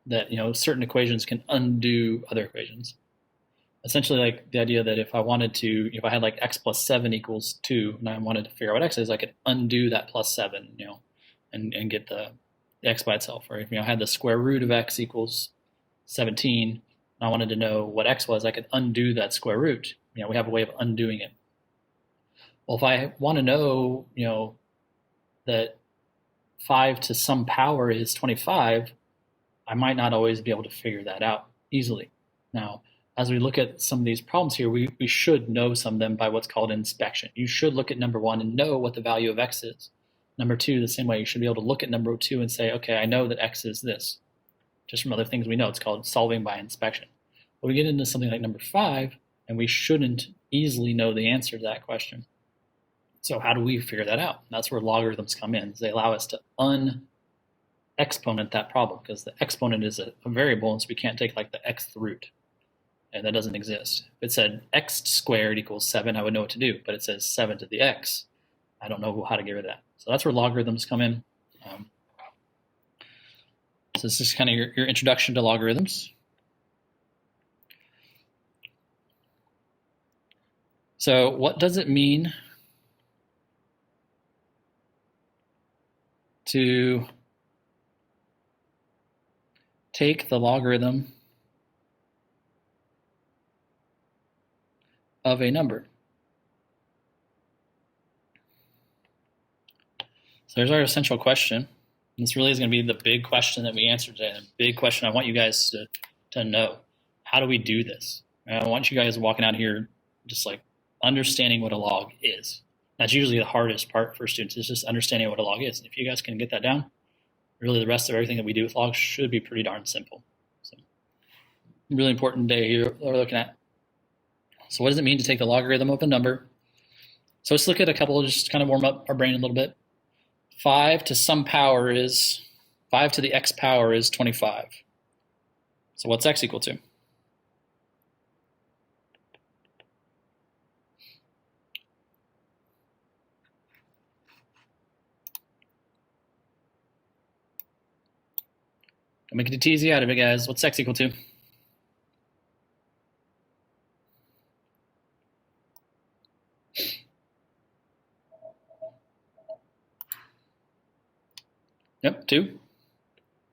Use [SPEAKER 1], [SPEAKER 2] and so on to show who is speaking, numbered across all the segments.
[SPEAKER 1] that certain equations can undo other equations. Essentially, like the idea that if I had like x plus 7 equals 2, and I wanted to figure out what x is, I could undo that plus 7, and get the x by itself. Or if I had the square root of x equals 17, and I wanted to know what x was, I could undo that square root. We have a way of undoing it. Well, if I want to know, that 5 to some power is 25, I might not always be able to figure that out easily. Now, as we look at some of these problems here, we should know some of them by what's called inspection. You should look at number 1 and know what the value of x is. Number 2, the same way, you should be able to look at number 2 and say, okay, I know that x is this. Just from other things we know, it's called solving by inspection. But we get into something like number 5, and we shouldn't easily know the answer to that question. So how do we figure that out? That's where logarithms come in. They allow us to unexponent that problem, because the exponent is a variable, and so we can't take like the xth root. And that doesn't exist. If it said x squared equals 7, I would know what to do. But it says 7 to the x. I don't know how to get rid of that. So that's where logarithms come in. So this is kind of your introduction to logarithms. So what does it mean to take the logarithm of a number? So there's our essential question. This really is going to be the big question that we answer today, the big question I want you guys to know. How do we do this? I want you guys walking out here just like understanding what a log is. That's usually the hardest part for students, is just understanding what a log is. And if you guys can get that down, really the rest of everything that we do with logs should be pretty darn simple. So, really important day here that we're looking at. So what does it mean to take the logarithm of a number? So let's look at a couple, just kind of warm up our brain a little bit. 5 to some power is, 5 to the x power is 25. So what's x equal to? Don't make it too easy out of it, guys. What's x equal to? Yep, 2.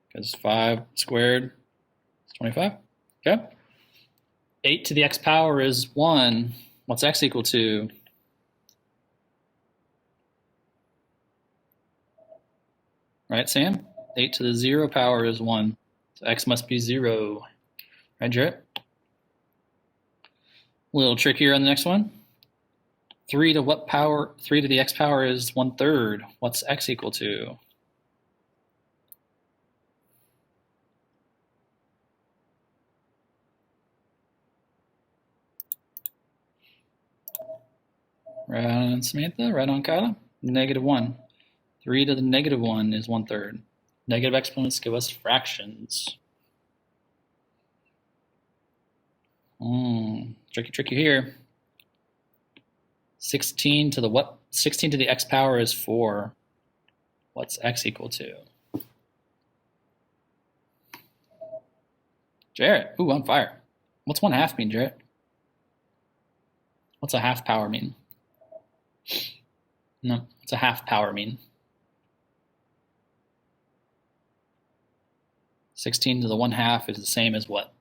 [SPEAKER 1] Because 5 squared is 25. Okay. 8 to the x power is 1. What's x equal to? Right, Sam? 8 to the 0 power is 1. So x must be 0. Right, Jarrett? A little trickier on the next one. 3 to what power? 3 to the x power is 1/3. What's x equal to? Right on, Samantha. Right on, Kyla. -1. 3 to the -1 is 1/3. Negative exponents give us fractions. Tricky here. 16 to the what? 16 to the x power is 4. What's x equal to? Jarrett. Ooh, on fire. What's 1/2 mean, Jarrett? What's a half power mean? No, what's a half power mean? 16 to the 1/2 is the same as what?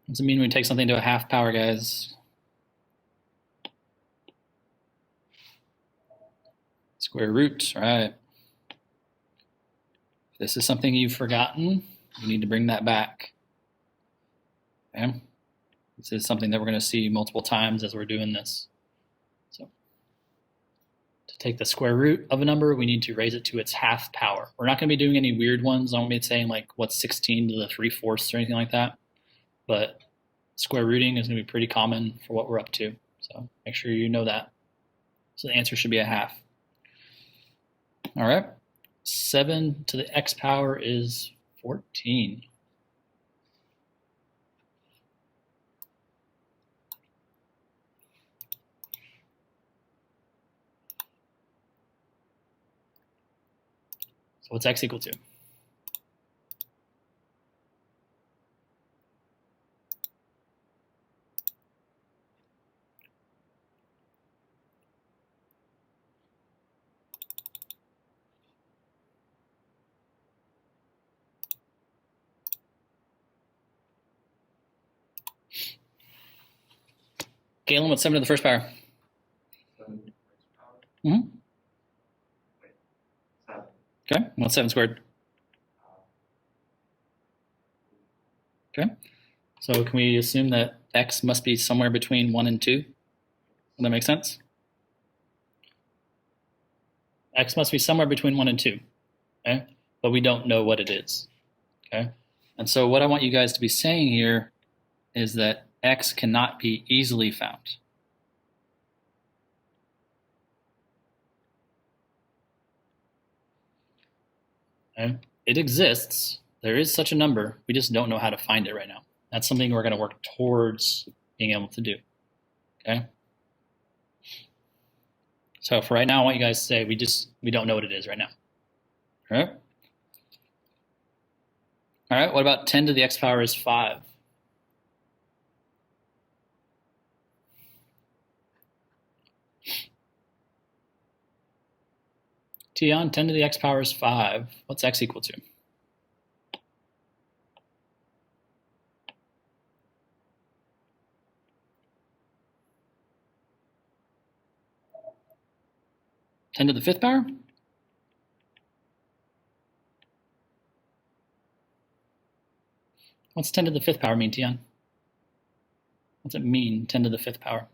[SPEAKER 1] What does it mean when we take something to a half power, guys? Square root, right? If this is something you've forgotten, you need to bring that back. Okay? This is something that we're going to see multiple times as we're doing this. So, to take the square root of a number, we need to raise it to its half power. We're not going to be doing any weird ones. I won't be saying like what's 16 to the 3/4 or anything like that. But square rooting is going to be pretty common for what we're up to. So make sure you know that. So the answer should be a half. All right. 7 to the x power is 14. what's x equal to? Galen, what's 7 to the first power?
[SPEAKER 2] 7 to the first power.
[SPEAKER 1] Mm-hmm.
[SPEAKER 2] Wait, 7.
[SPEAKER 1] Okay, what's 7 squared? Okay, so can we assume that x must be somewhere between 1 and 2? Does that make sense? X must be somewhere between 1 and 2, okay? But we don't know what it is, okay? And so what I want you guys to be saying here is that x cannot be easily found. Okay? It exists. There is such a number. We just don't know how to find it right now. That's something we're going to work towards being able to do, okay? So for right now, I want you guys to say we don't know what it is right now. All right? All right, what about 10 to the x power is 5? Tion, 10 to the x power is 5. What's x equal to? Ten to the 5th power? What's 10 to the 5th power mean, Tion? What's it mean, 10 to the 5th power?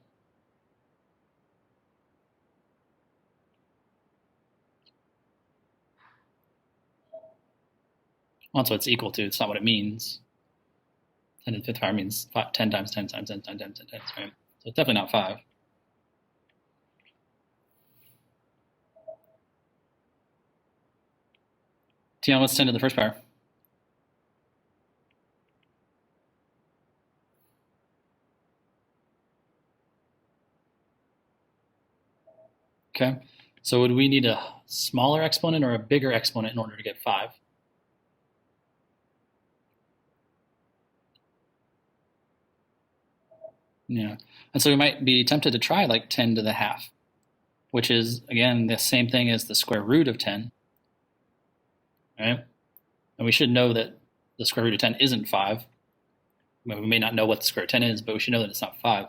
[SPEAKER 1] Well, that's what it's equal to. It's not what it means. 10 to the 5th power means 10 times 10 times 10 times 10 times 10, right? So it's definitely not 5. Tion, what's 10 to the 1st power? Okay, so would we need a smaller exponent or a bigger exponent in order to get 5? Yeah, and so we might be tempted to try like 10 to the half, which is, again, the same thing as the square root of 10, right? And we should know that the square root of 10 isn't 5. We may not know what the square root of 10 is, but we should know that it's not 5.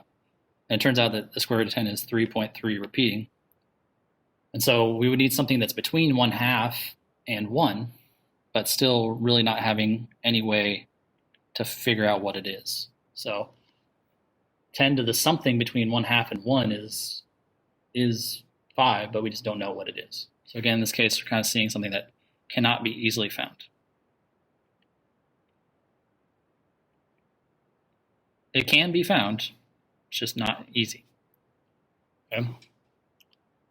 [SPEAKER 1] And it turns out that the square root of 10 is 3.3 repeating. And so we would need something that's between 1/2 and 1, but still really not having any way to figure out what it is. So 10 to the something between 1/2 and 1 is 5, but we just don't know what it is. So again, in this case, we're kind of seeing something that cannot be easily found. It can be found, it's just not easy. Okay?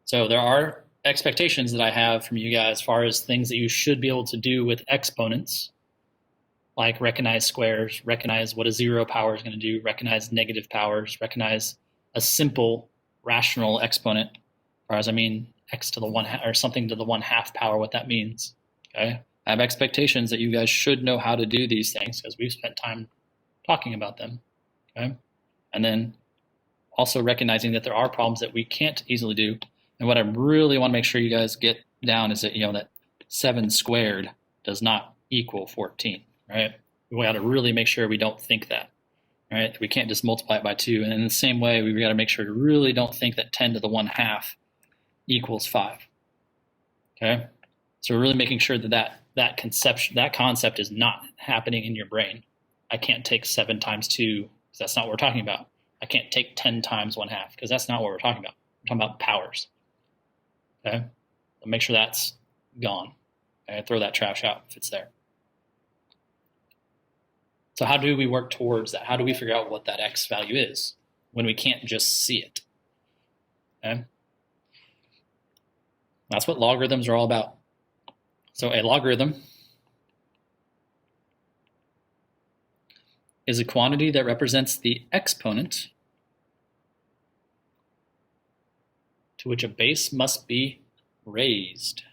[SPEAKER 1] So there are expectations that I have from you guys as far as things that you should be able to do with exponents, like recognize squares, recognize what a 0 power is going to do, recognize negative powers, recognize a simple rational exponent, or as I mean x to the 1/2 or something to the 1/2 power, what that means. Okay, I have expectations that you guys should know how to do these things because we've spent time talking about them. Okay, and then also recognizing that there are problems that we can't easily do. And what I really want to make sure you guys get down is that, that 7 squared does not equal 14, right? We got to really make sure we don't think that, right? We can't just multiply it by 2. And in the same way, we got to make sure we really don't think that 10 to the 1/2 equals 5, okay? So we're really making sure that concept is not happening in your brain. I can't take 7 times 2 because that's not what we're talking about. I can't take 10 times 1/2 because that's not what we're talking about. We're talking about powers. Okay, so make sure that's gone. Okay, throw that trash out if it's there. So how do we work towards that? How do we figure out what that x value is when we can't just see it? Okay, that's what logarithms are all about. So a logarithm is a quantity that represents the exponent to which a base must be raised.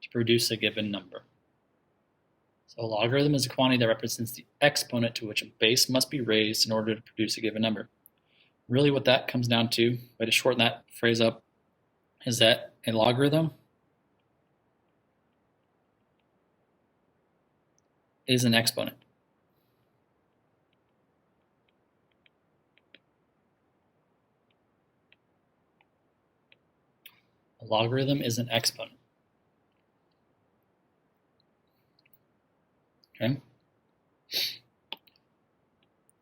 [SPEAKER 1] to produce a given number. So a logarithm is a quantity that represents the exponent to which a base must be raised in order to produce a given number. Really what that comes down to, way to shorten that phrase up, is that a logarithm is an exponent. A logarithm is an exponent. Okay?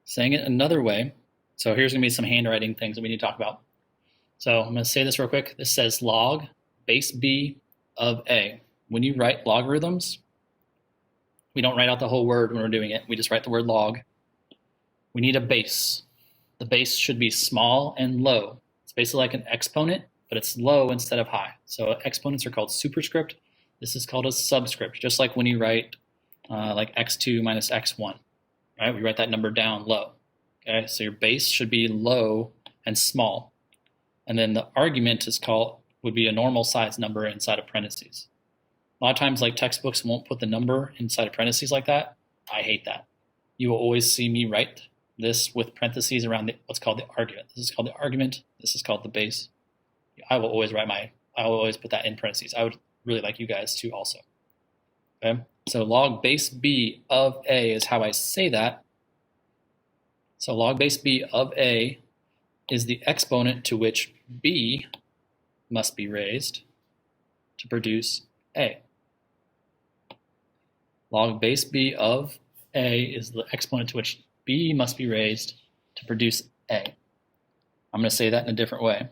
[SPEAKER 1] Saying it another way, so here's going to be some handwriting things that we need to talk about. So I'm going to say this real quick. This says log base b of a. When you write logarithms, we don't write out the whole word when we're doing it. We just write the word log. We need a base. The base should be small and low. It's basically like an exponent, but it's low instead of high. So exponents are called superscript. This is called a subscript, just like when you write like x2 minus x1. Right? We write that number down low. Okay, so your base should be low and small. And then the argument would be a normal size number inside of parentheses. A lot of times, like textbooks won't put the number inside of parentheses like that. I hate that. You will always see me write this with parentheses around what's called the argument. This is called the argument. This is called the base. I will always put that in parentheses. I would really like you guys to also. Okay, so log base b of a is how I say that. So log base b of a is the exponent to which b must be raised to produce a. Log base b of a is the exponent to which b must be raised to produce a. I'm going to say that in a different way.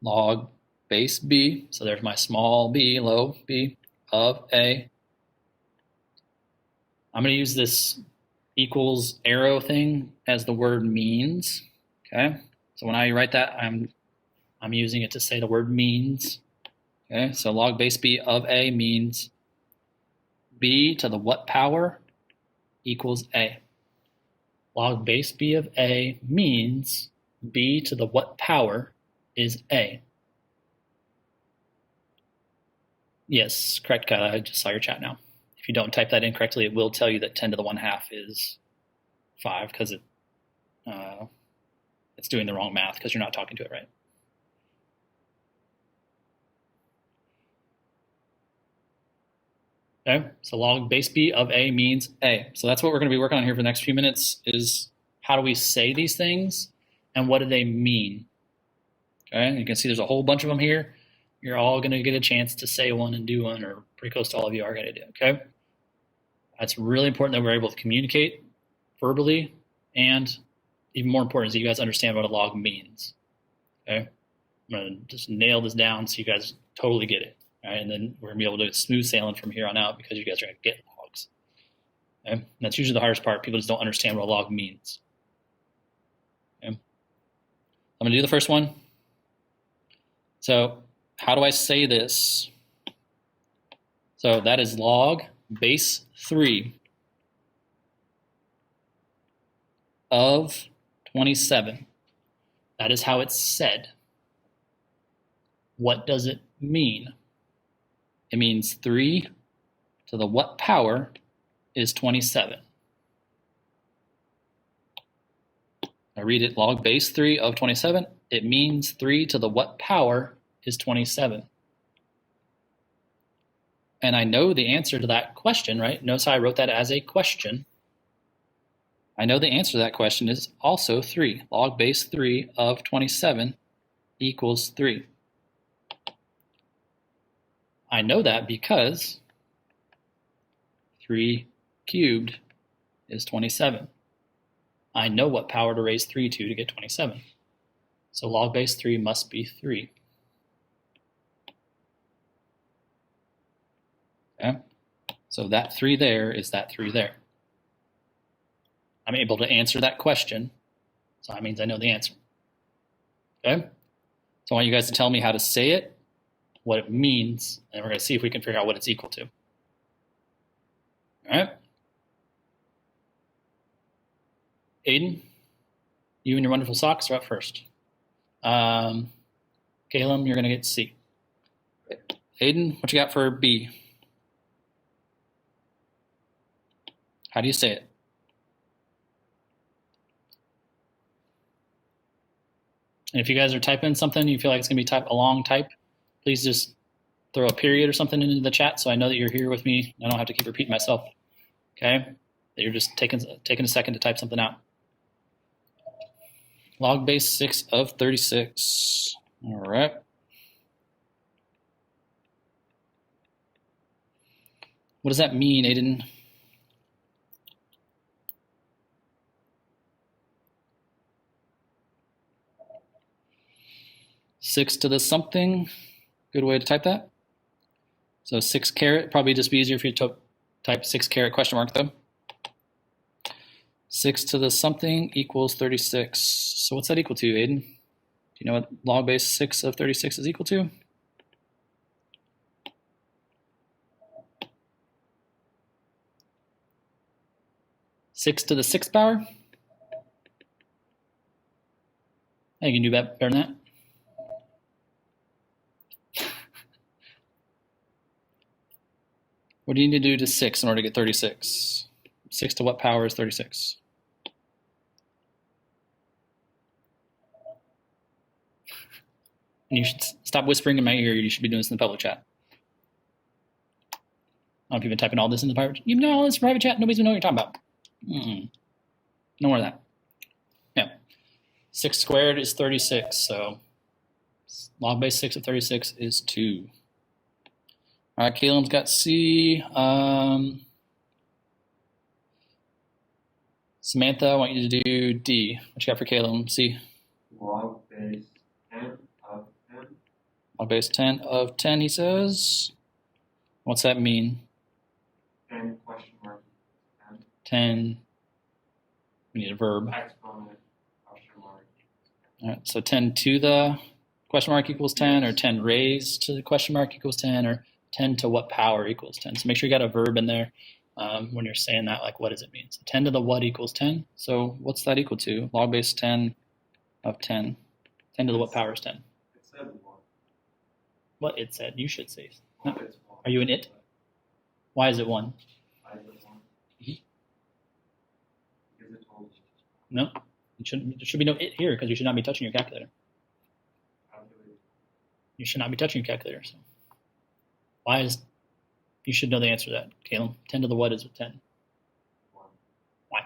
[SPEAKER 1] Log base b, so there's my small b, low b, of a. I'm going to use this equals arrow thing as the word means. Okay, so when I write that, I'm using it to say the word means. Okay, so log base b of a means b to the what power equals a. Log base b of a means b to the what power is a. Yes, correct, Kyla. I just saw your chat now. If you don't type that in correctly, it will tell you that 10 to the 1/2 is 5 because it's doing the wrong math because you're not talking to it right. Okay, so log base b of a means a. So that's what we're going to be working on here for the next few minutes is how do we say these things and what do they mean? Okay, you can see there's a whole bunch of them here. You're all going to get a chance to say one and do one, or pretty close to all of you are going to do, okay? That's really important that we're able to communicate verbally, and even more important is that you guys understand what a log means, okay? I'm going to just nail this down so you guys totally get it, all right? And then we're going to be able to smooth sailing from here on out because you guys are going to get logs, okay? And that's usually the hardest part. People just don't understand what a log means, okay? I'm going to do the first one. So how do I say this? So that is log base 3 of 27. That is how it's said. What does it mean? It means 3 to the what power is 27. I read it, log base 3 of 27. It means 3 to the what power is 27. And I know the answer to that question, right? Notice how I wrote that as a question. I know the answer to that question is also 3. Log base 3 of 27 equals 3. I know that because 3 cubed is 27. I know what power to raise 3 to get 27. So log base 3 must be 3. Okay, so that 3 there is that 3 there. I'm able to answer that question, so that means I know the answer. Okay, so I want you guys to tell me how to say it, what it means, and we're going to see if we can figure out what it's equal to. All right, Aiden, you and your wonderful socks are up first. Caleb, you're going to get C. Aiden, what you got for B? How do you say it? And if you guys are typing something, you feel like it's going to be a long type, please just throw a period or something into the chat so I know that you're here with me. I don't have to keep repeating myself. Okay? That you're just taking a second to type something out. Log base 6 of 36. All right. What does that mean, Aiden? Six to the something. Good way to type that. So 6 caret, probably just be easier if you type 6 caret question mark though. 6 to the something equals 36. So what's that equal to, Aiden? Do you know what log base 6 of 36 is equal to? Six to the sixth power? I think you can do better than that. What do you need to do to 6 in order to get 36? 6 to what power is 36? And you should stop whispering in my ear. You should be doing this in the public chat. I don't know if you've been typing all this in the private chat. You know, it's private chat. Nobody's going to know what you're talking about. No more of that. Yeah. 6 squared is 36. So log base 6 of 36 is 2. All right, Caleb's got C. Samantha, I want you to do D. What you got for Caleb? C.
[SPEAKER 2] Log base 10 of 10.
[SPEAKER 1] Log base 10 of 10, he says. What's that mean?
[SPEAKER 2] 10 question mark 10.
[SPEAKER 1] 10. We need a verb.
[SPEAKER 2] Exponent question mark.
[SPEAKER 1] All right, so 10 to the question mark equals 10, or 10 raised to the question mark equals 10, or 10 to what power equals 10. So make sure you got a verb in there when you're saying that, like what does it mean? So 10 to the what equals 10. So what's that equal to? Log base 10 of 10. 10 to the what power is 10?
[SPEAKER 2] It said 1.
[SPEAKER 1] What it said, you should say.
[SPEAKER 2] Well, it's 1.
[SPEAKER 1] Are you an it? Why is it 1?
[SPEAKER 2] Why is it 1? Because it told you.
[SPEAKER 1] No, there should be no it here because you should not be touching your calculator. You should not be touching your calculator. So why is, you should know the answer to that, Caleb. 10 to the what is 10?
[SPEAKER 2] 1.
[SPEAKER 1] Why?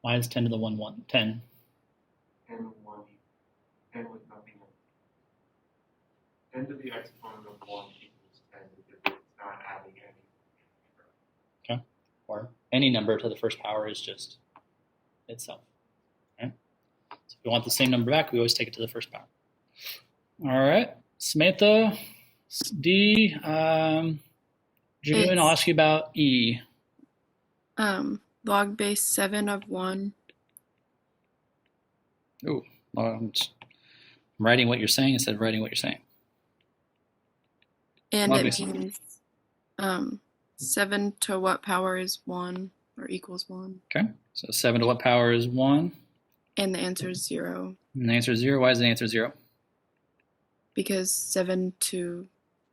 [SPEAKER 1] Why is 10 to the 1, 1? 10.
[SPEAKER 2] 10 1. 10 with nothing else. 10 to the exponent of 1 equals 10 because it's not adding any.
[SPEAKER 1] Okay. Or any number to the first power is just itself. Okay. So if we want the same number back, we always take it to the first power. All right. Samantha, D. June, I'll ask you about E.
[SPEAKER 3] Log base 7 of 1.
[SPEAKER 1] Ooh, I'm writing what you're saying instead of writing what you're saying.
[SPEAKER 3] And
[SPEAKER 1] Log
[SPEAKER 3] it
[SPEAKER 1] base.
[SPEAKER 3] means 7 to what power is 1 or equals 1.
[SPEAKER 1] Okay, so 7 to what power is 1?
[SPEAKER 3] And the answer is 0
[SPEAKER 1] And the answer is 0. Why is the answer 0?
[SPEAKER 3] because 7 to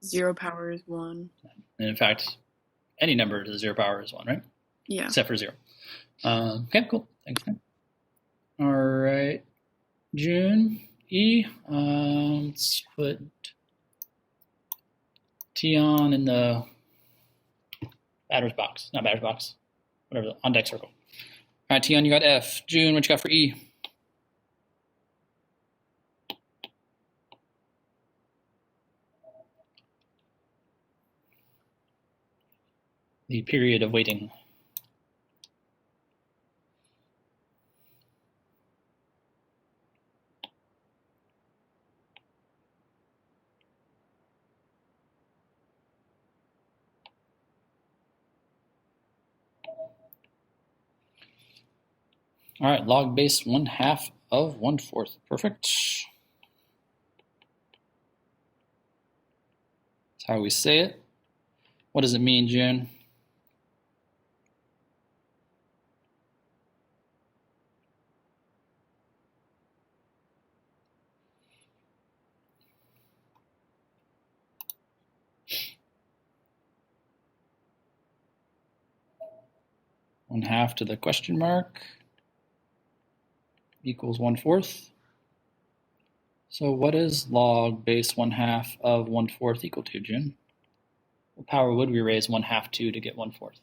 [SPEAKER 3] 0 power is 1.
[SPEAKER 1] And in fact, any number to the 0 power is 1, right?
[SPEAKER 3] Yeah.
[SPEAKER 1] Except for 0. Okay, cool. Thanks. All right, June, E. Let's put Tion in the batter's box. Not batter's box. Whatever, on deck circle. All right, Tion, you got F. June, what you got for E? The period of waiting. All right, log base 1/2 of 1/4. Perfect. That's how we say it. What does it mean, June? 1/2 to the question mark equals 1/4. So what is log base 1/2 of 1/4 equal to, June? What power would we raise 1/2 to get 1/4?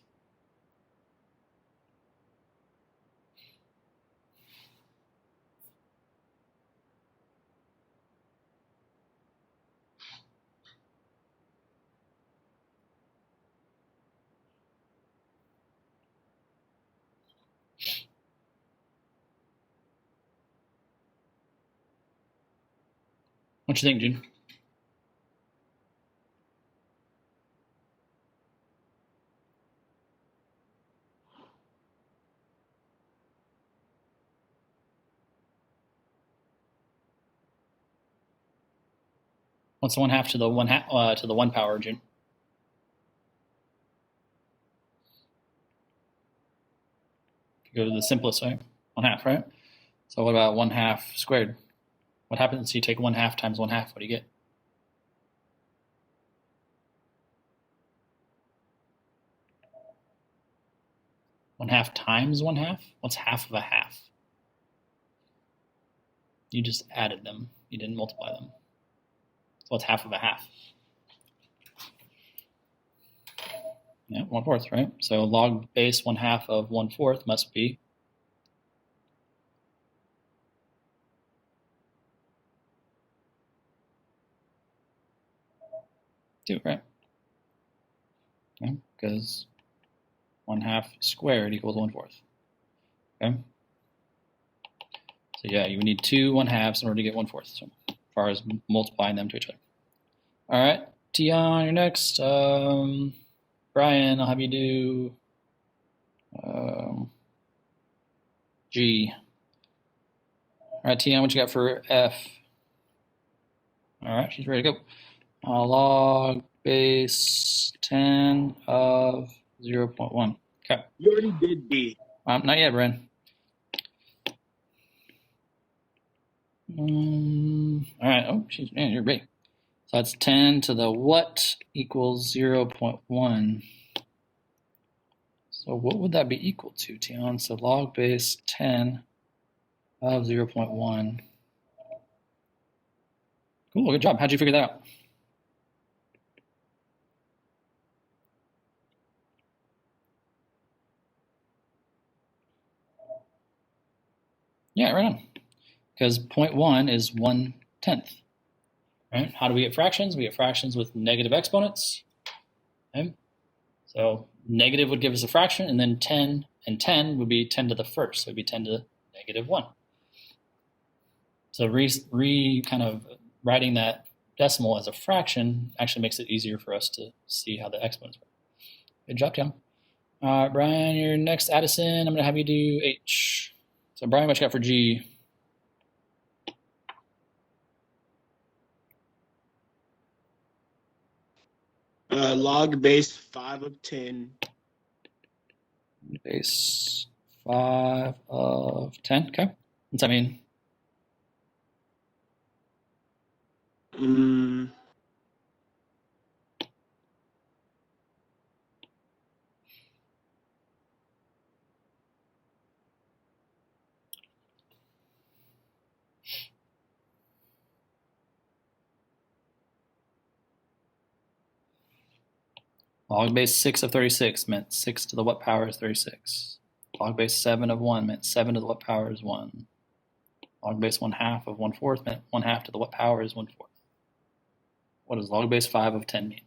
[SPEAKER 1] What you think, June? What's 1/2 to the 1 power, June? Go to the simplest way, 1/2, right? So what about 1/2 squared? What happens if you take 1/2 times 1/2? What do you get? One half times 1/2? What's half of a half? You just added them. You didn't multiply them. So what's half of a half? Yeah, 1/4, right? So log base 1/2 of 1/4 must be 2, right? Okay, because 1/2 squared equals 1/4. Okay. So yeah, you would need 2 1/2s in order to get 1/4. So as far as multiplying them to each other. All right, Tion, you're next. Brian, I'll have you do G. All right, Tion, what you got for F? All right, she's ready to go. Log base 10 of 0.1. Okay.
[SPEAKER 4] You already did D.
[SPEAKER 1] Not yet, Brian. All right. Oh, man, you're ready. So that's 10 to the what equals 0.1. So what would that be equal to, Tion? So log base 10 of 0.1. Cool, good job. How'd you figure that out? Yeah, right on. Because 0.1 is 1/10. Right? How do we get fractions? We get fractions with negative exponents. Okay? So negative would give us a fraction, and then 10 and 10 would be 10 to the first. So it would be 10 to the negative 1. So kind of writing that decimal as a fraction actually makes it easier for us to see how the exponents work. Good job, Tim. All right, Brian, you're next. Addison, I'm going to have you do H. So Brian, what you got for G?
[SPEAKER 4] Log base 5 of 10.
[SPEAKER 1] Base 5 of 10. Okay. What's that mean? Log base 6 of 36 meant 6 to the what power is 36. Log base 7 of 1 meant 7 to the what power is 1. Log base 1/2 of 1/4 meant 1/2 to the what power is 1/4. What does log base 5 of 10 mean?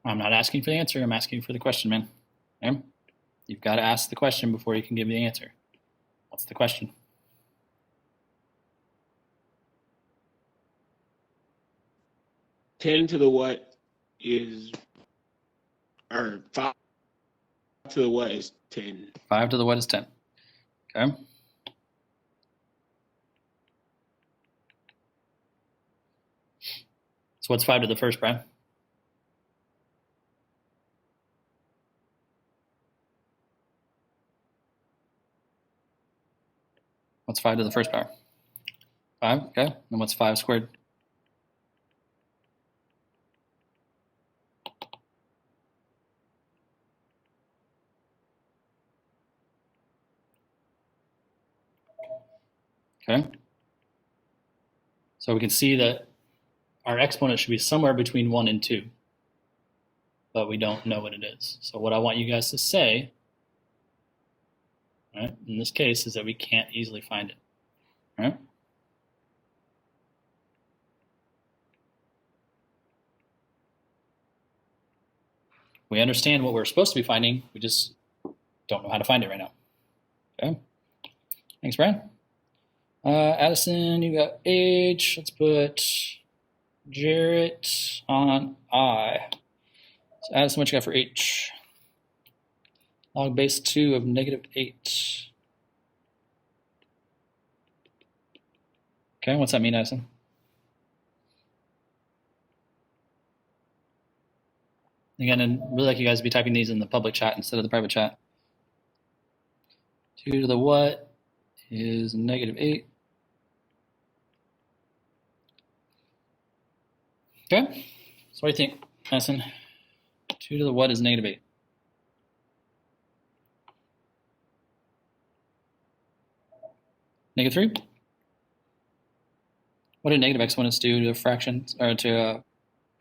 [SPEAKER 1] I'm not asking for the answer. I'm asking for the question, man. Okay? You've got to ask the question before you can give me the answer. What's the question?
[SPEAKER 4] Ten to the what is, or 5 to the what is 10?
[SPEAKER 1] 5 to the what is 10. Okay. So what's 5 to the first, Brian? What's 5 to the first power? 5, okay. And what's 5 squared? Okay. So we can see that our exponent should be somewhere between 1 and 2, but we don't know what it is. So what I want you guys to say, right, in this case, is that we can't easily find it. Right? We understand what we're supposed to be finding, we just don't know how to find it right now. Okay. Thanks, Brian. Addison, you got H. Let's put Jarrett on I. So Addison, what you got for H? Log base 2 of -8. Okay, what's that mean, Addison? Again, I'd really like you guys to be typing these in the public chat instead of the private chat. 2 to the what is -8. Okay, so what do you think, Addison? 2 to the what is -8? -3? What do negative exponents do to fractions, or to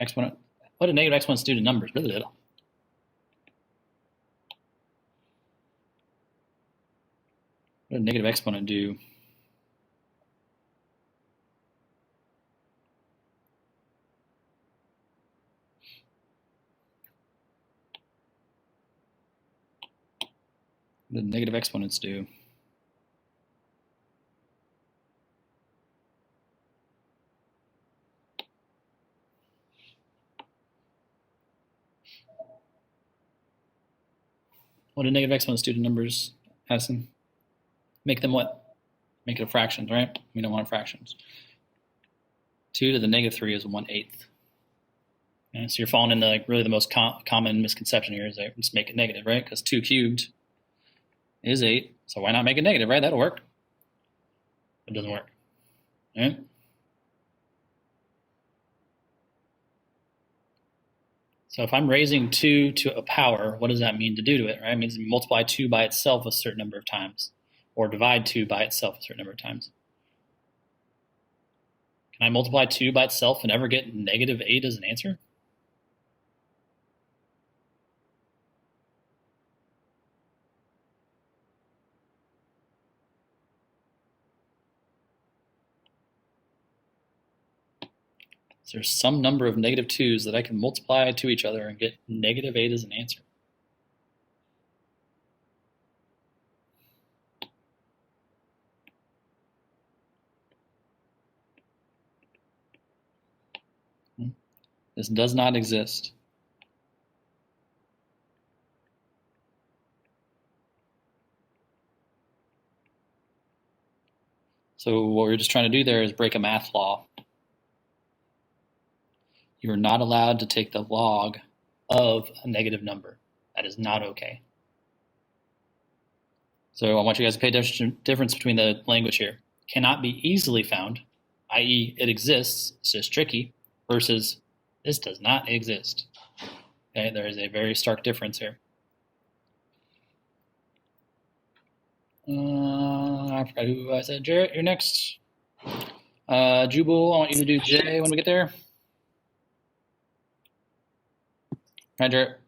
[SPEAKER 1] exponent? What do negative exponents do to numbers? Really little. What did a negative exponent do? What did negative exponents do? What do negative exponents do to numbers, Addison? Make them what? Make it a fraction, right? We don't want fractions. 2 to the -3 is 1/8. And so you're falling into like really the most common misconception here is that just make it negative, right? Because 2 cubed is 8, so why not make it negative, right? That'll work. It doesn't work, right? So if I'm raising 2 to a power, what does that mean to do to it, right? It means multiply 2 by itself a certain number of times, or divide 2 by itself a certain number of times. Can I multiply 2 by itself and ever get -8 as an answer? So there's some number of -2's that I can multiply to each other and get -8 as an answer. This does not exist. So what we're just trying to do there is break a math law. You are not allowed to take the log of a negative number. That is not okay. So I want you guys to pay difference between the language here. Cannot be easily found, i.e. it exists, it's just tricky, versus this does not exist. Okay, there is a very stark difference here. I forgot who I said. Jarrett, you're next. Jubal, I want you to do J when we get there. Hi, Jarrett.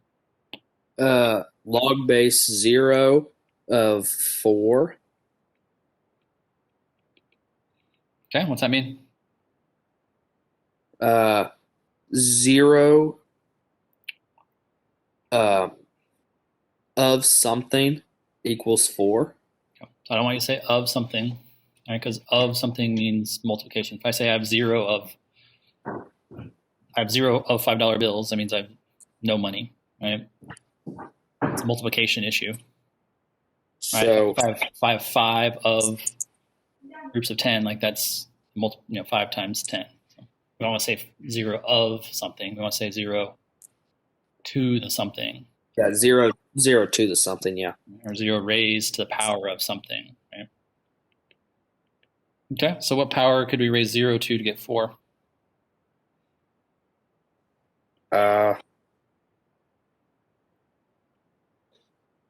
[SPEAKER 5] Log base 0 of 4.
[SPEAKER 1] Okay, what's that mean?
[SPEAKER 5] 0 of something equals 4.
[SPEAKER 1] So I don't want you to say of something, right? Because of something means multiplication. If I say I have zero of $5 bills, that means I have no money, right? It's a multiplication issue.
[SPEAKER 5] So
[SPEAKER 1] right? If I have 5 of groups of 10, like that's 5 times 10. So we don't want to say 0 of something. We want to say 0 to the something.
[SPEAKER 5] yeah, 0 to the something, yeah.
[SPEAKER 1] Or 0 raised to the power of something, right? Okay, so what power could we raise 0 to get 4?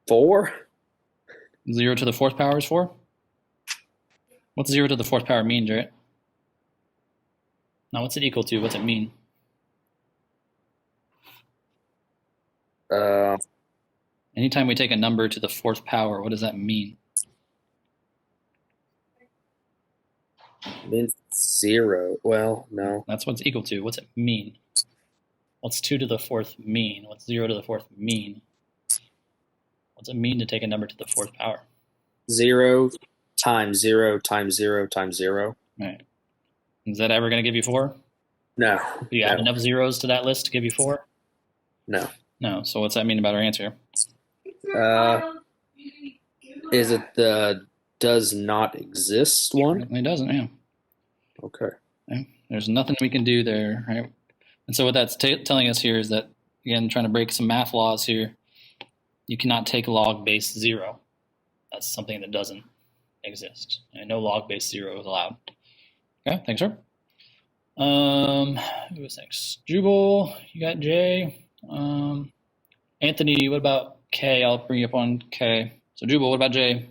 [SPEAKER 5] 4?
[SPEAKER 1] 0 to the 4th power is 4? What's 0 to the 4th power mean, Jarrett? Now, what's it equal to? What's it mean? Anytime we take a number to the 4th power, what does that mean?
[SPEAKER 5] Means 0. Well, no.
[SPEAKER 1] That's what it's equal to. What's it mean? What's 2 to the 4th mean? What's 0 to the 4th mean? What's it mean to take a number to the 4th power?
[SPEAKER 5] 0 times 0 times 0 times 0.
[SPEAKER 1] Right. Is that ever going to give you 4?
[SPEAKER 5] No.
[SPEAKER 1] Do you add
[SPEAKER 5] No.
[SPEAKER 1] enough zeros to that list to give you 4?
[SPEAKER 5] No.
[SPEAKER 1] No. So what's that mean about our answer?
[SPEAKER 5] Is it the does not exist one?
[SPEAKER 1] It doesn't, yeah.
[SPEAKER 5] Okay.
[SPEAKER 1] There's nothing we can do there, right? And so what that's telling us here is that, again, trying to break some math laws here, you cannot take log base 0. That's something that doesn't exist. And no log base 0 is allowed. Okay, thanks, sir. Who was next? Jubal, you got J. Anthony, what about K? I'll bring you up on K. So Jubal, what about J?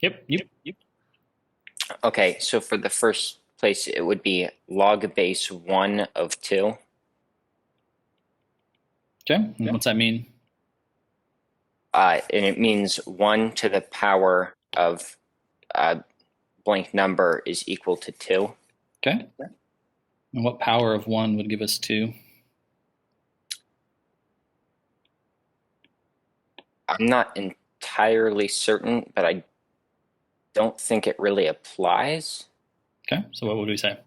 [SPEAKER 1] Yep.
[SPEAKER 6] Okay, so for the first place, it would be log base 1 of 2.
[SPEAKER 1] Okay, and what's that mean?
[SPEAKER 6] And it means 1 to the power of blank number is equal to 2.
[SPEAKER 1] Okay. And what power of 1 would give us 2?
[SPEAKER 6] I'm not entirely certain, but I don't think it really applies.
[SPEAKER 1] Okay, so what would we say?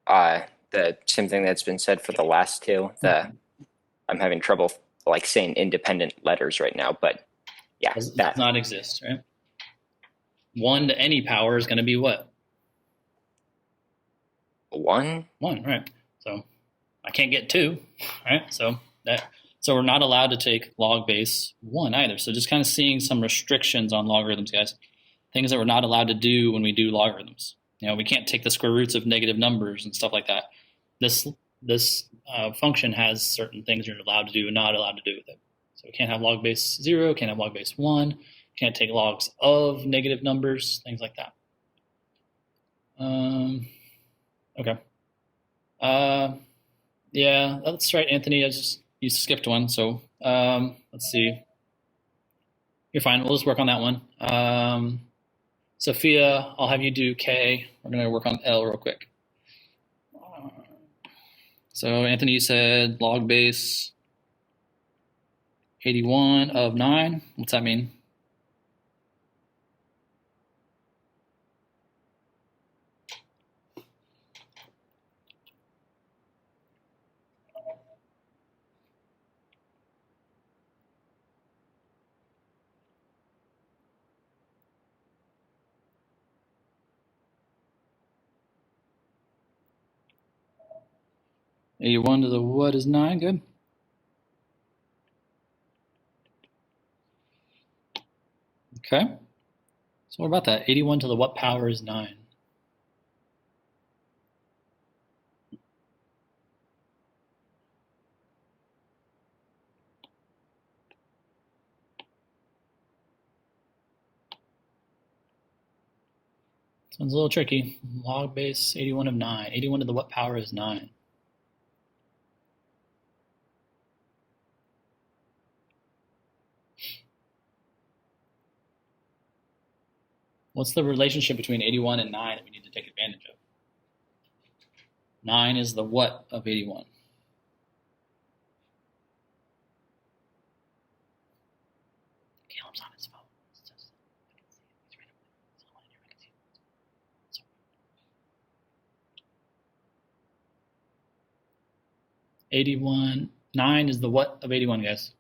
[SPEAKER 6] The same thing that's been said for the last two. I'm having trouble like saying independent letters right now, but yeah,
[SPEAKER 1] Does
[SPEAKER 6] that
[SPEAKER 1] not exist, right? 1 to any power is going to be what?
[SPEAKER 6] 1.
[SPEAKER 1] 1, right? So I can't get 2, right? So we're not allowed to take log base 1 either. So just kind of seeing some restrictions on logarithms, guys. Things that we're not allowed to do when we do logarithms. You know, we can't take the square roots of negative numbers and stuff like that. This function has certain things you're allowed to do and not allowed to do with it. So we can't have log base 0, can't have log base 1, can't take logs of negative numbers, things like that. Okay. Yeah, that's right, Anthony. You skipped one, so let's see. You're fine. We'll just work on that one. Sophia, I'll have you do K. We're going to work on L real quick. So Anthony, you said log base 81 of 9. What's that mean? A1 to the what is 9? Good. Okay. So what about that? 81 to the what power is 9? This one's a little tricky. Log base 81 of 9. 81 to the what power is 9? What's the relationship between 81 and 9 that we need to take advantage of? 9 is the what of 81? Caleb's on his phone. It's just, I can see it. He's right up there. It's all in here. I can see it. So, 81. 9 is the what of 81, guys?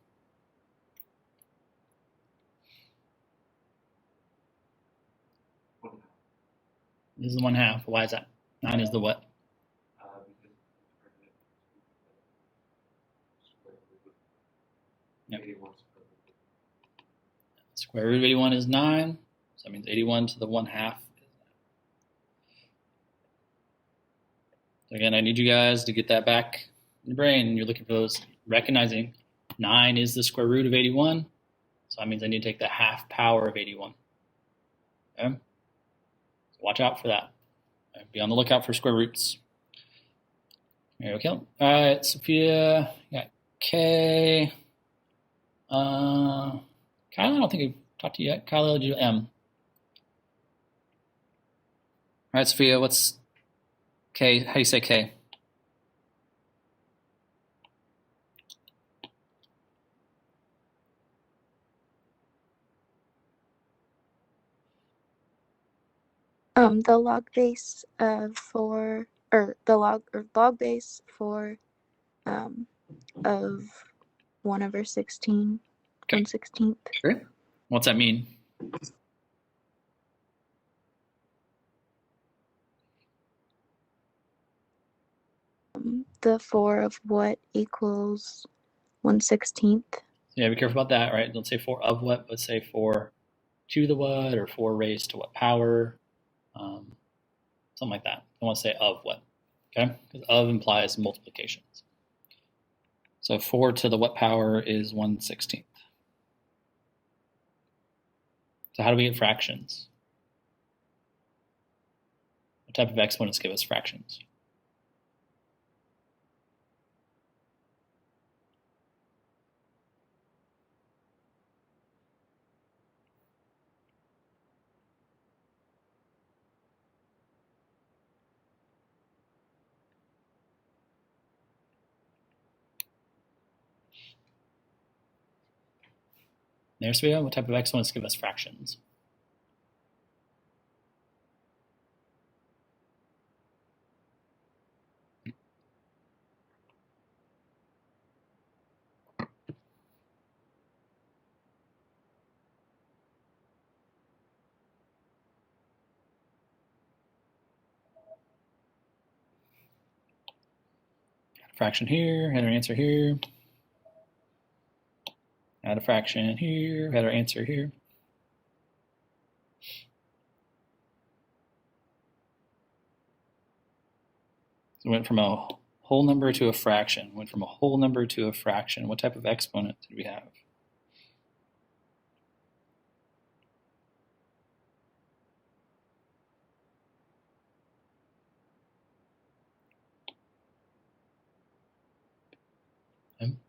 [SPEAKER 1] This is 1/2. Why is that? 9 is the what?
[SPEAKER 2] Because square root of
[SPEAKER 1] Yep.
[SPEAKER 2] 81 square root.
[SPEAKER 1] Square root of 81 is 9. So that means 81 to the 1/2 is 9. So again, I need you guys to get that back in your brain. You're looking for those, recognizing 9 is the square root of 81. So that means I need to take the 1/2 power of 81. Okay? So watch out for that. Be on the lookout for square roots. There we go. All right, Sophia, you got K. Kyle, I don't think I've talked to you yet. Kyle, did you M? All right, Sophia, what's K? How do you say K?
[SPEAKER 7] The log base for, or the log base for of 1/16,
[SPEAKER 1] Okay.
[SPEAKER 7] 1/16.
[SPEAKER 1] Sure. What's that mean?
[SPEAKER 7] The 4 of what equals 1/16.
[SPEAKER 1] Yeah, be careful about that, right? Don't say 4 of what, but say 4 to the what or 4 raised to what power, something like that. Don't want to say of what, okay? Because of implies multiplications. So 4 to the what power is 1/16. So how do we get fractions? What type of exponents give us fractions? There's we go. What type of exponents give us fractions? Fraction here, had our answer here. Add a fraction here, had our answer here. So we went from a whole number to a fraction. Went from a whole number to a fraction. What type of exponent did we have?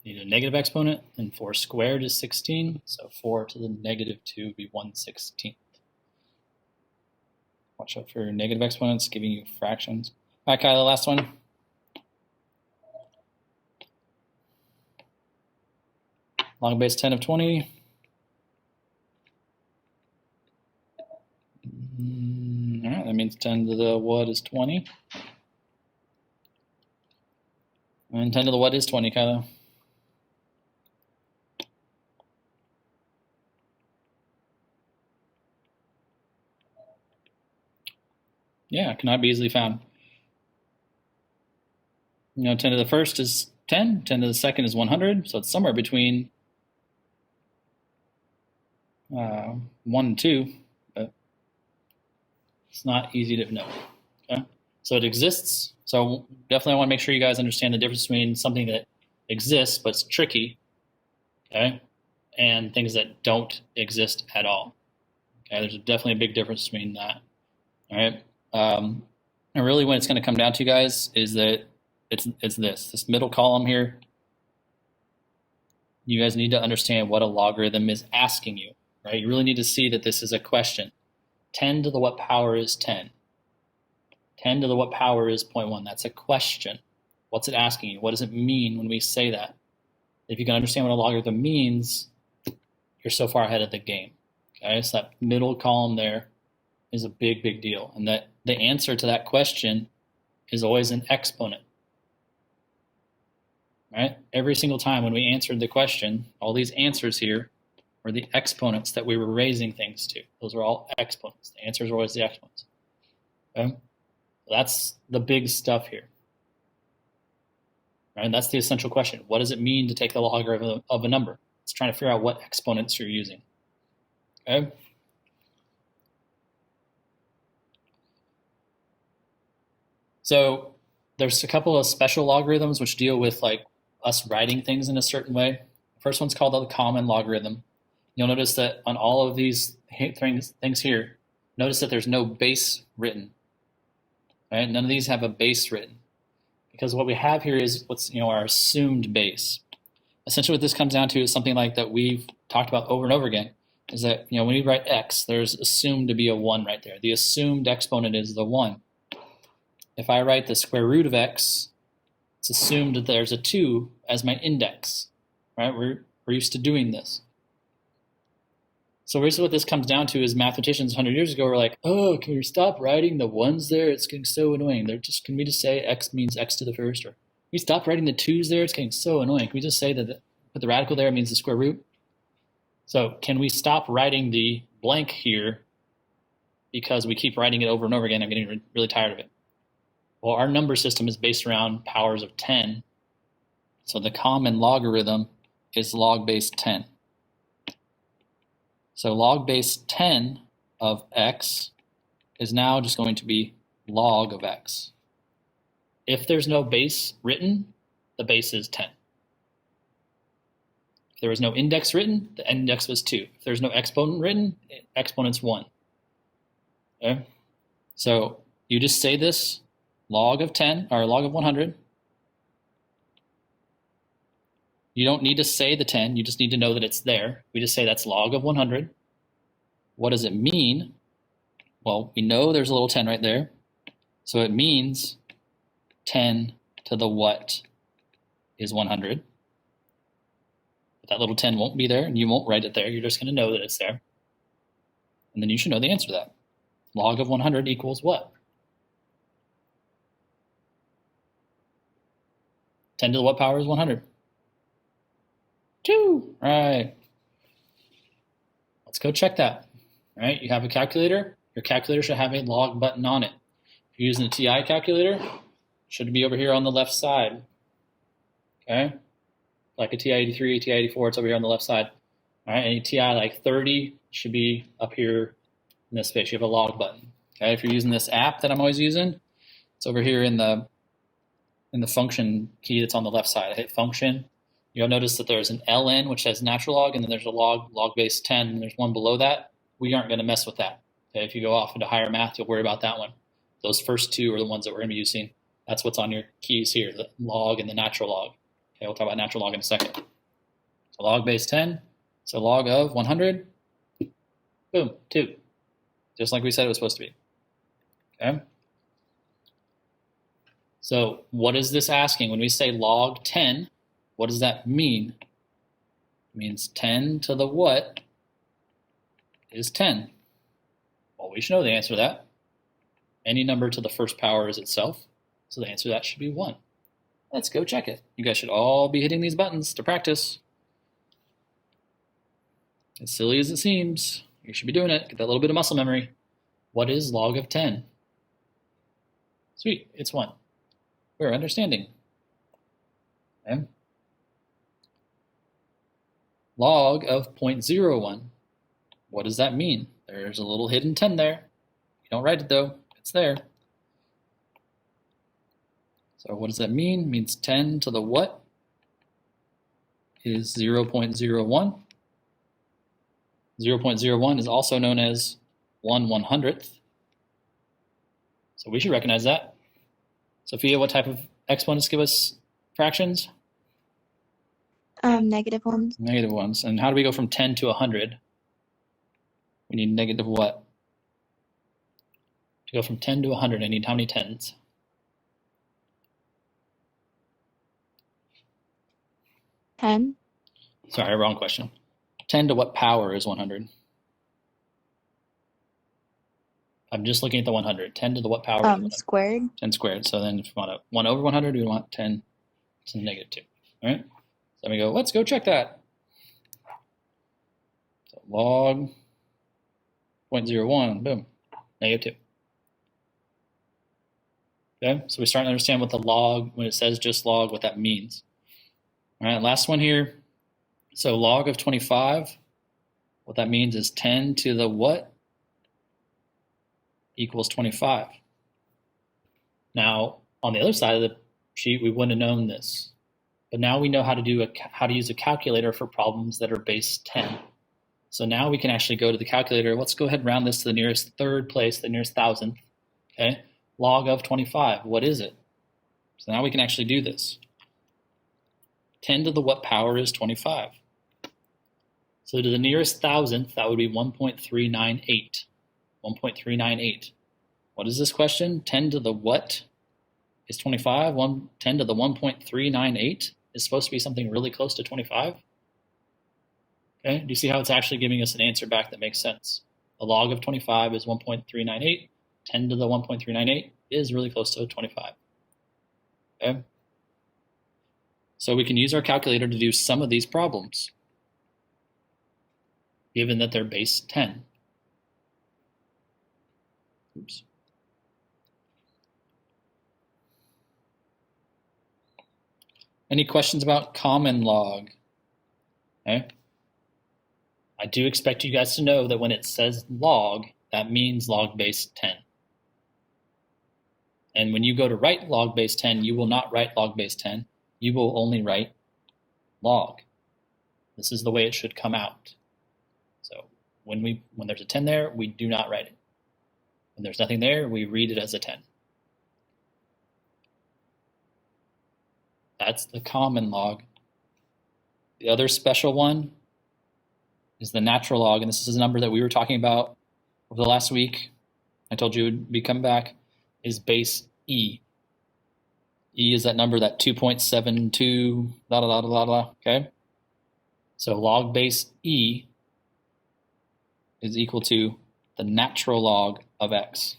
[SPEAKER 1] Need a negative exponent, and 4 squared is 16, so 4 to the -2 would be 1/16. Watch out for negative exponents giving you fractions. All right, Kyle, the last one. Log base 10 of 20. All right, that means 10 to the what is 20? And 10 to the what is 20, Kyle? Yeah, cannot be easily found. 10 to the first is 10, 10 to the second is 100, so it's somewhere between 1 and 2, but it's not easy to know. Okay? So it exists. So definitely I want to make sure you guys understand the difference between something that exists but it's tricky, okay, and things that don't exist at all. Okay, there's definitely a big difference between that. All right. And really what it's going to come down to, guys, is that it's this middle column here. You guys need to understand what a logarithm is asking you, right? You really need to see that this is a question. 10 to the what power is 10? 10 to the what power is 0.1? That's a question. What's it asking you? What does it mean when we say that? If you can understand what a logarithm means, you're so far ahead of the game. Okay, so that middle column there is a big, big deal. And that the answer to that question is always an exponent. Right? Every single time when we answered the question, all these answers here were the exponents that we were raising things to. Those are all exponents. The answers are always the exponents. Okay? That's the big stuff here. Right? And that's the essential question. What does it mean to take the logarithm of a number? It's trying to figure out what exponents you're using. Okay? So there's a couple of special logarithms which deal with like us writing things in a certain way. The first one's called the common logarithm. You'll notice that on all of these things here, notice that there's no base written. Right? None of these have a base written, because what we have here is what's our assumed base. Essentially, what this comes down to is something like that we've talked about over and over again. Is that when we write x, there's assumed to be a 1 right there. The assumed exponent is the 1. If I write the square root of x, it's assumed that there's a 2 as my index. Right? We're used to doing this. So basically what this comes down to is mathematicians 100 years ago were like, oh, can we stop writing the 1s there? It's getting so annoying. Can we just say x means x to the first? Or can we stop writing the 2s there? It's getting so annoying. Can we just say that put the radical there means the square root? So can we stop writing the blank here because we keep writing it over and over again? I'm getting really tired of it. Well, our number system is based around powers of 10. So the common logarithm is log base 10. So log base 10 of x is now just going to be log of x. If there's no base written, the base is 10. If there was no index written, the index was 2. If there's no exponent written, exponent's 1. Okay? So you just say this, log of 10, or log of 100. You don't need to say the 10, you just need to know that it's there. We just say that's log of 100. What does it mean? Well, we know there's a little 10 right there. So it means 10 to the what is 100. But that little 10 won't be there, and you won't write it there. You're just going to know that it's there. And then you should know the answer to that. Log of 100 equals what? 10 to the what power is 100? 2. Right. Let's go check that. Right? You have a calculator. Your calculator should have a log button on it. If you're using a TI calculator, it should be over here on the left side. Okay? Like a TI-83, TI-84, it's over here on the left side. All right, any TI like 30 should be up here in this space. You have a log button. Okay, if you're using this app that I'm always using, it's over here in the function key that's on the left side. I hit function. You'll notice that there's an ln, which has natural log, and then there's a log base 10, and there's one below that. We aren't going to mess with that. Okay, if you go off into higher math, you'll worry about that one. Those first two are the ones that we're going to be using. That's what's on your keys here, the log and the natural log. Okay, we'll talk about natural log in a second. So log base 10, so log of 100, boom, 2. Just like we said it was supposed to be. Okay? So what is this asking? When we say log 10, what does that mean? It means 10 to the what is 10? Well, we should know the answer to that. Any number to the first power is itself. So the answer to that should be 1. Let's go check it. You guys should all be hitting these buttons to practice. As silly as it seems, you should be doing it. Get that little bit of muscle memory. What is log of 10? Sweet, it's 1. We're understanding. Okay. Log of 0.01. What does that mean? There's a little hidden 10 there. You don't write it though, it's there. So what does that mean? It means 10 to the what is 0.01. 0.01 is also known as 1/100th. So we should recognize that. Sophia, what type of exponents give us fractions?
[SPEAKER 7] Negative ones.
[SPEAKER 1] Negative ones. And how do we go from 10 to 100? We need negative what? To go from 10 to 100, I need how many tens?
[SPEAKER 7] Ten.
[SPEAKER 1] Sorry, wrong question. 10 to what power is 100? I'm just looking at the 100. 10 to the what power is 100?
[SPEAKER 7] Squared.
[SPEAKER 1] 10 squared. So then if you want a 1 over 100, we want 10 to the negative 2. All right? So we go, let's go check that. So log 0.01, boom, negative 2. Okay, so we're starting to understand what the log, when it says just log, what that means. All right, last one here. So log of 25, what that means is 10 to the what equals 25. Now, on the other side of the sheet, we wouldn't have known this. But now we know how to use a calculator for problems that are base 10. So now we can actually go to the calculator. Let's go ahead and round this to the nearest third place, the nearest thousandth. Okay, log of 25, what is it? So now we can actually do this. 10 to the what power is 25? So to the nearest thousandth, that would be 1.398. 1.398. What is this question? 10 to the what is 25? 10 to the 1.398 is supposed to be something really close to 25. Okay, do you see how it's actually giving us an answer back that makes sense? The log of 25 is 1.398. 10 to the 1.398 is really close to 25. Okay, so we can use our calculator to do some of these problems, given that they're base 10. Oops. Any questions about common log? Okay. I do expect you guys to know that when it says log, that means log base 10. And when you go to write log base 10, you will not write log base 10. You will only write log. This is the way it should come out. So when there's a 10 there, we do not write it. When there's nothing there, we read it as a 10. That's the common log. The other special one is the natural log, and this is a number that we were talking about over the last week. I told you it would be come back, is base E. E is that number, that 2.72, blah, blah, blah, blah, blah, okay? So log base E is equal to the natural log of x.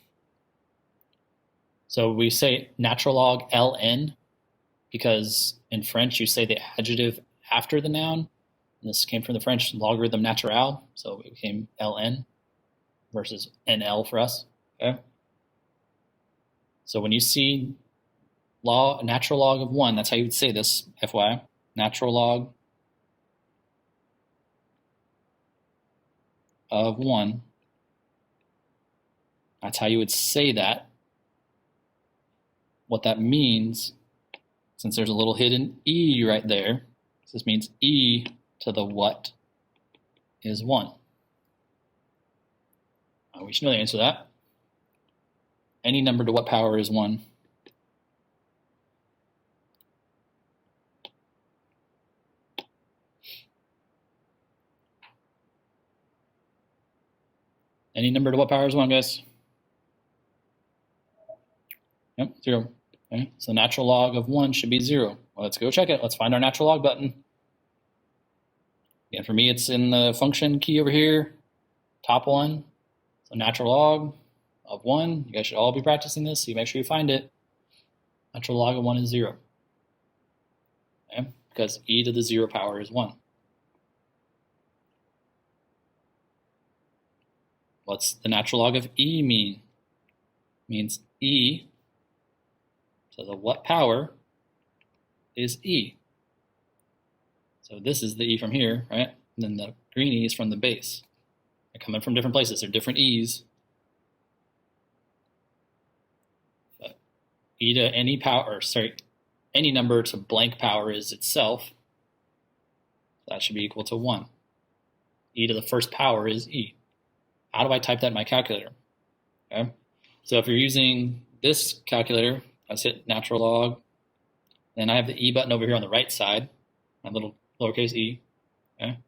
[SPEAKER 1] So we say natural log ln because in French you say the adjective after the noun. And this came from the French logarithm naturel, so it became ln versus nl for us. Okay. So when you see natural log of 1, that's how you would say this, FYI. Natural log of 1. That's how you would say that. What that means, since there's a little hidden E right there, this means E to the what is 1. We should know the answer to that. Any number to what power is 1? Any number to what power is 1, guys? Yep, 0. Okay, so natural log of 1 should be 0. Well, let's go check it. Let's find our natural log button. Again, for me, it's in the function key over here, top one. So natural log of 1. You guys should all be practicing this, so you make sure you find it. Natural log of 1 is 0. Okay, because e to the 0 power is 1. What's the natural log of e mean? It means e to the what power is e. So this is the e from here, right? And then the green e is from the base. They're coming from different places. They're different e's. But e to any power, any number to blank power is itself. That should be equal to 1. E to the first power is e. How do I type that in my calculator? Okay. So if you're using this calculator, let's hit natural log. Then I have the e button over here on the right side, my little lowercase e. Okay.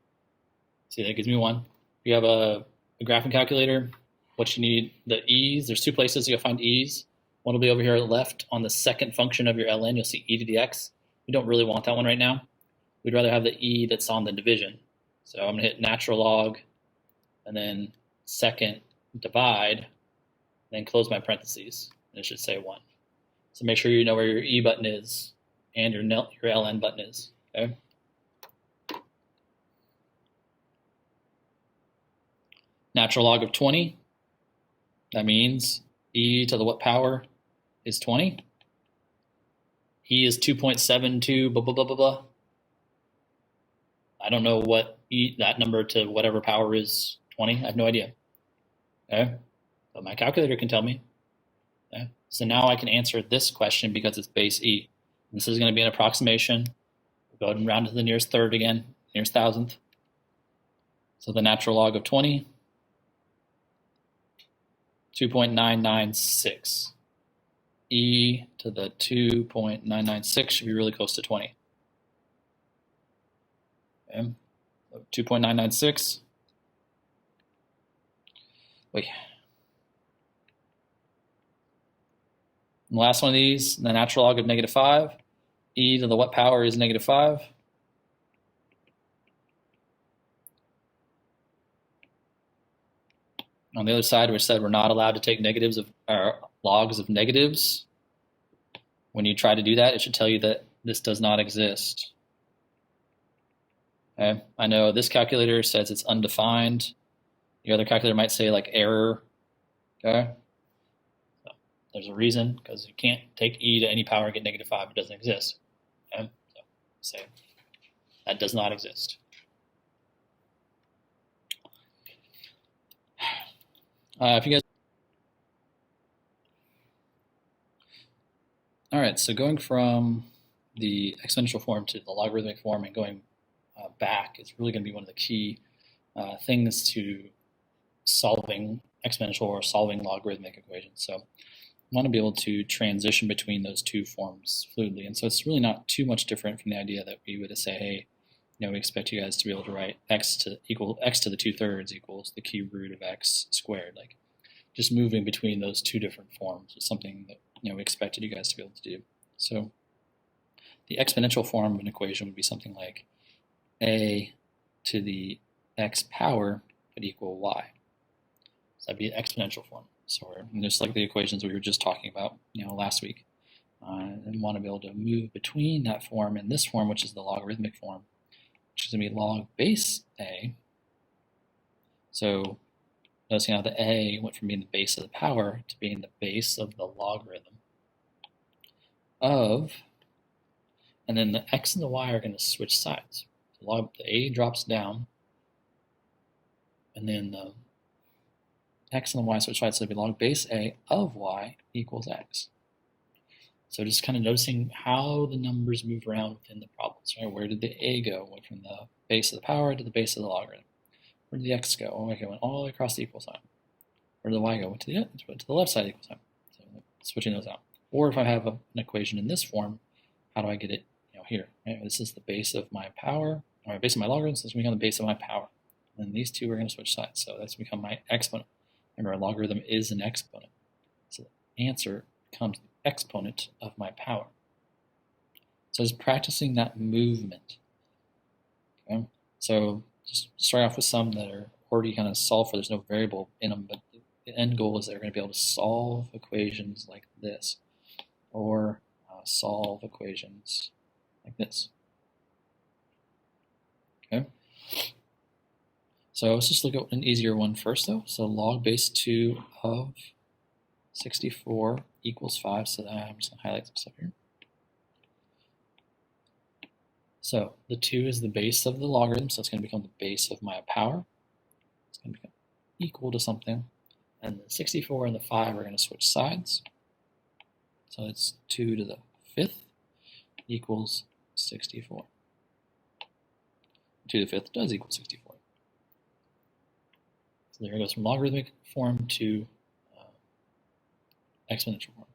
[SPEAKER 1] See, that gives me 1. If you have a graphing calculator, what you need, the e's, there's 2 places you'll find e's. One will be over here left on the second function of your ln. You'll see e to the x. We don't really want that one right now. We'd rather have the e that's on the division. So I'm going to hit natural log and then second divide, then close my parentheses. And it should say 1. So make sure you know where your e button is and your ln button is. Okay. Natural log of 20. That means e to the what power is 20? E is 2.72, blah, blah, blah, blah, blah. I don't know what that number to whatever power is 20. I have no idea. Okay? But my calculator can tell me. Okay? So now I can answer this question because it's base E. And this is going to be an approximation. We'll go ahead and round to the nearest third again, nearest thousandth. So the natural log of 20, 2.996. E to the 2.996 should be really close to 20. Okay. So 2.996. Wait. And the last one of these, the natural log of -5. E to the what power is -5? On the other side, we said we're not allowed to take negatives of logs of negatives. When you try to do that, it should tell you that this does not exist. Okay, I know this calculator says it's undefined. The other calculator might say like error. Okay, so there's a reason, because you can't take e to any power and get -5. It doesn't exist. Okay, so say that does not exist. If you guys, all right, so going from the exponential form to the logarithmic form and going back is really going to be one of the key things to solving exponential or solving logarithmic equations. So I want to be able to transition between those two forms fluidly, and so it's really not too much different from the idea that we would say, hey, we expect you guys to be able to write x to the 2/3 equals the cube root of x squared. Like, just moving between those two different forms is something that we expected you guys to be able to do. So the exponential form of an equation would be something like a to the x power would equal y. So that'd be an exponential form. So we're just like the equations we were just talking about, last week, and want to be able to move between that form and this form, which is the logarithmic form, which is going to be log base a. So noticing how the a went from being the base of the power to being the base of the logarithm of, and then the x and the y are going to switch sides. So the a drops down, and then the x and the y switch sides, so it'll be log base a of y equals x. So just kind of noticing how the numbers move around within the problems, right? Where did the a go? Went from the base of the power to the base of the logarithm. Where did the x go? Oh, okay, went all the way across the equal sign. Where did the y go? Went to the left side of the equal sign. So switching those out. Or if I have an equation in this form, how do I get it here? Right? This is the base of my power, or my base of my logarithm, so this will become the base of my power. And these two are going to switch sides, so that's become my exponent. Remember, a logarithm is an exponent. So the answer becomes the exponent of my power. So it's practicing that movement. Okay? So just start off with some that are already kind of solved for. There's no variable in them, but the end goal is they're going to be able to solve equations like this, or solve equations like this. Okay. So let's just look at an easier one first, though. So log base 2 of 64 equals 5. So I'm just going to highlight some stuff here. So the 2 is the base of the logarithm, so it's going to become the base of my power. It's going to become equal to something. And the 64 and the 5 are going to switch sides. So it's 2 to the 5th equals 64. 2 to the 5th does equal 64. So there it goes from logarithmic form to exponential form.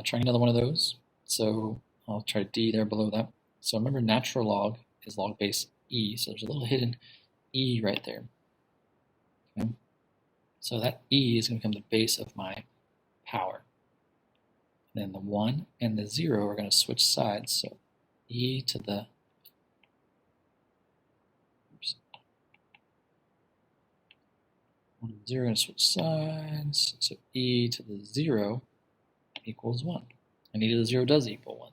[SPEAKER 1] Trying another one of those. So I'll try D there below that. So remember, natural log is log base E. So there's a little hidden E right there. Okay. So that E is going to become the base of my power. And then the 1 and the 0 are going to switch sides. So E to the 1 and 0 are going to switch sides. So E to the 0 equals 1. And E to the 0 does equal 1.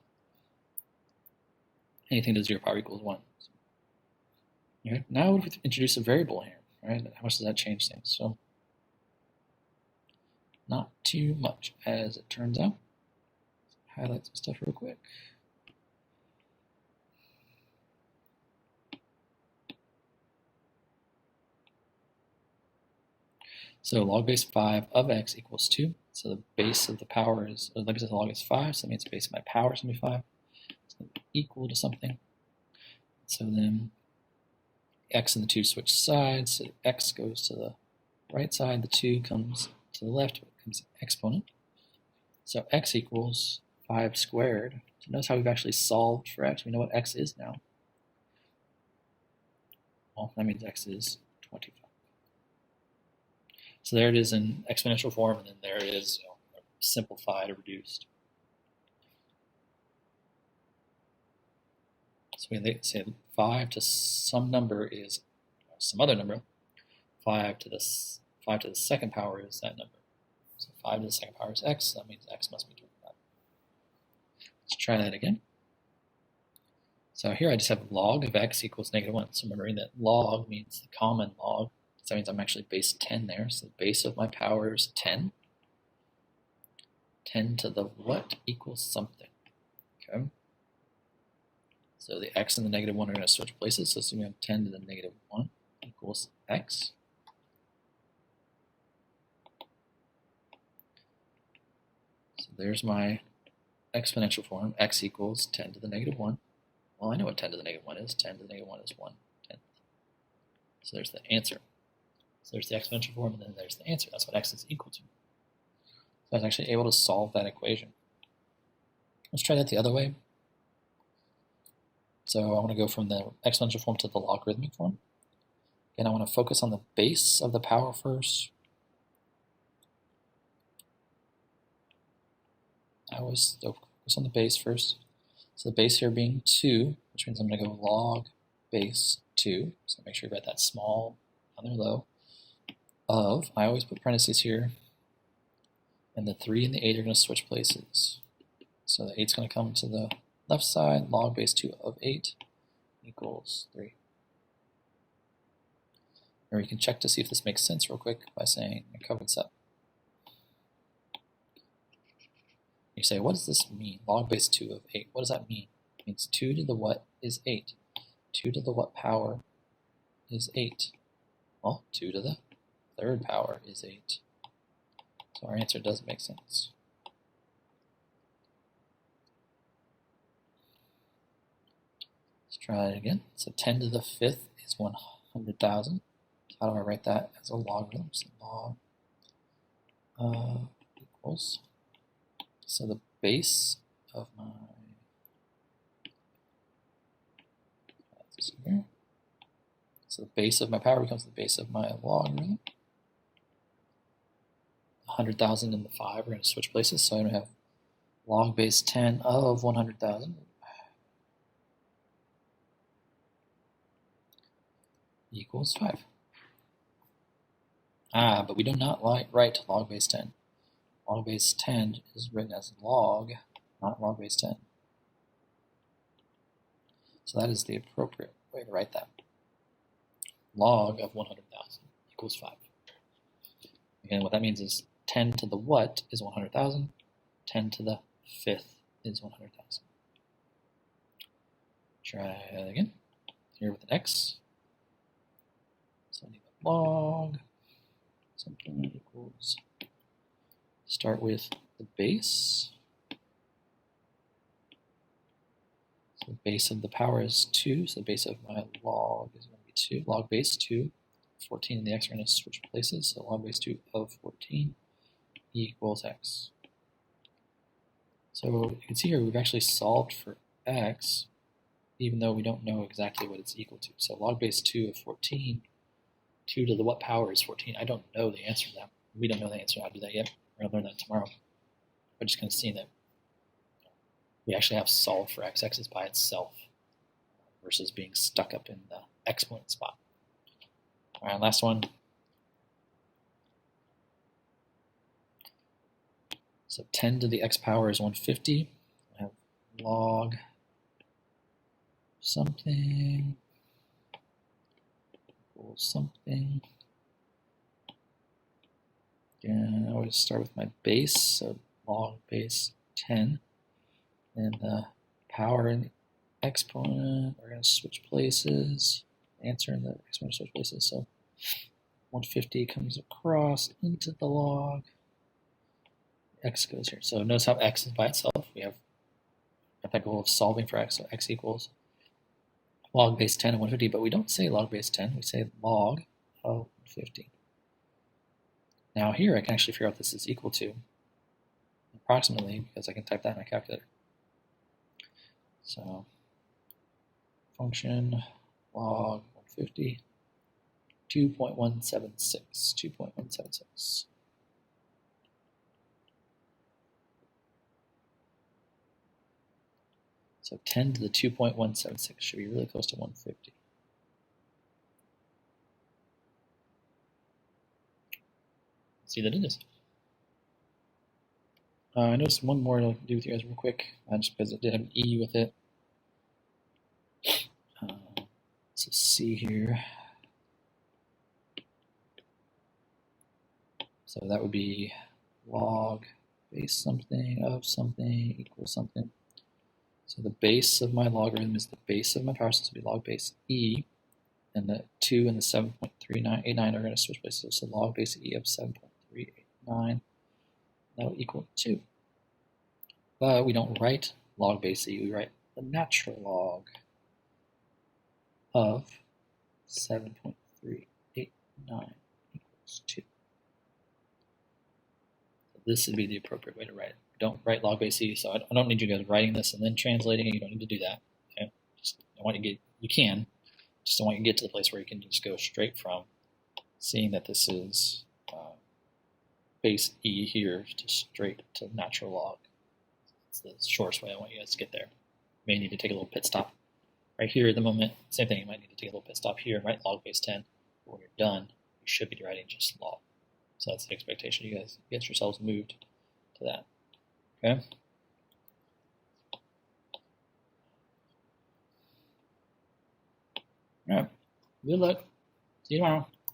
[SPEAKER 1] Anything to the 0 power equals 1. Okay. Now what if we introduce a variable here? Right? How much does that change things? So not too much, as it turns out. highlight some stuff real quick. So log base 5 of x equals 2. So the base of the power is, the base of the log is 5, so that means the base of my power is going to be 5. It's going to be equal to something. So then x and the 2 switch sides, so x goes to the right side, the 2 comes to the left, it becomes exponent. So x equals 5 squared. So notice how we've actually solved for x. We know what x is now. Well, that means x is 25. So there it is in exponential form, and then there it is, simplified or reduced. So we say 5 to some number is some other number. 5 to the second power is that number. So 5 to the second power is x. That means x must be 25. Let's try that again. So here I just have log of x equals -1. So remembering that log means the common log. So that means I'm actually base 10 there. So the base of my power is 10. 10 to the what equals something. Okay. So the x and the -1 are going to switch places. So assuming we have 10 to the -1 equals x. So there's my exponential form. X equals 10 to the -1. Well, I know what 10 to the -1 is. 10 to the -1 is 1/10. So there's the answer. So there's the exponential form, and then there's the answer. That's what x is equal to. So I was actually able to solve that equation. Let's try that the other way. So I want to go from the exponential form to the logarithmic form. And I want to focus on the base of the power first. I always focus on the base first. So the base here being 2, which means I'm going to go log base 2. So make sure you write that small down there low. Of, I always put parentheses here, and the 3 and the 8 are going to switch places. So the 8's going to come to the left side, log base 2 of 8 equals 3. Or you can check to see if this makes sense real quick by saying, I covered this up. You say, what does this mean? Log base 2 of 8. What does that mean? It means 2 to the what is 8. 2 to the what power is 8. Well, 2 to the third power is 8. So our answer does make sense. Let's try it again. So 10 to the 5th is 100,000. How do I write that as a logarithm? So log equals. So the base of my So the base of my power becomes the base of my logarithm. 100,000 and the 5 are going to switch places, so I'm going to have log base 10 of 100,000 equals 5. But we do not write log base 10. Log base 10 is written as log, not log base 10. So that is the appropriate way to write that. Log of 100,000 equals 5. Again, what that means is 10 to the what is 100,000. 10 to the 5th is 100,000. Try that again. Here with an x. So I need a log. Something equals. Start with the base. So the base of the power is 2. So the base of my log is going to be 2. Log base 2. 14 and the x are going to switch places. So log base 2 of 14 equals x. So you can see here we've actually solved for x, even though we don't know exactly what it's equal to. So log base 2 of 14, 2 to the what power is 14? I don't know the answer to that. We don't know the answer. I'll do that yet. We're going to learn that tomorrow. We're just going to see that we actually have solved for x. X is by itself versus being stuck up in the exponent spot. All right, last one. So 10 to the x power is 150. I have log something equals something. Again, I always start with my base, so log base 10 And power and exponent, we're going to switch places. Answer and the exponent switch places. So 150 comes across into the log. X goes here. So notice how x is by itself. We have that goal of solving for x. So x equals log base 10 of 150, but we don't say log base 10. We say log of 150. Now here I can actually figure out this is equal to approximately, because I can type that in my calculator. So function log 150, 2.176, 2.176. So 10 to the 2.176 should be really close to 150. See that it is. I noticed one more I'll do with you guys real quick, just because it did have an E with it. So C here. So that would be log base something of something equals something. So the base of my logarithm is the base of my power, so this would be log base E, and the 2 and the 7.3989 are going to switch places. So log base E of 7.389, that will equal 2. But we don't write log base E, we write the natural log of 7.389 equals 2. So this would be the appropriate way to write it. Don't write log base E, so I don't need you guys writing this and then translating it. You don't need to do that. Okay? Just I want you to get, you can, just I want you to get to the place where you can just go straight from seeing that this is base E here to straight to natural log. It's the shortest way I want you guys to get there. You may need to take a little pit stop right here at the moment. Same thing, you might need to take a little pit stop here and write log base 10. But when you're done, you should be writing just log. So that's the expectation. You guys get yourselves moved to that. Okay? All right. Good luck. See you tomorrow.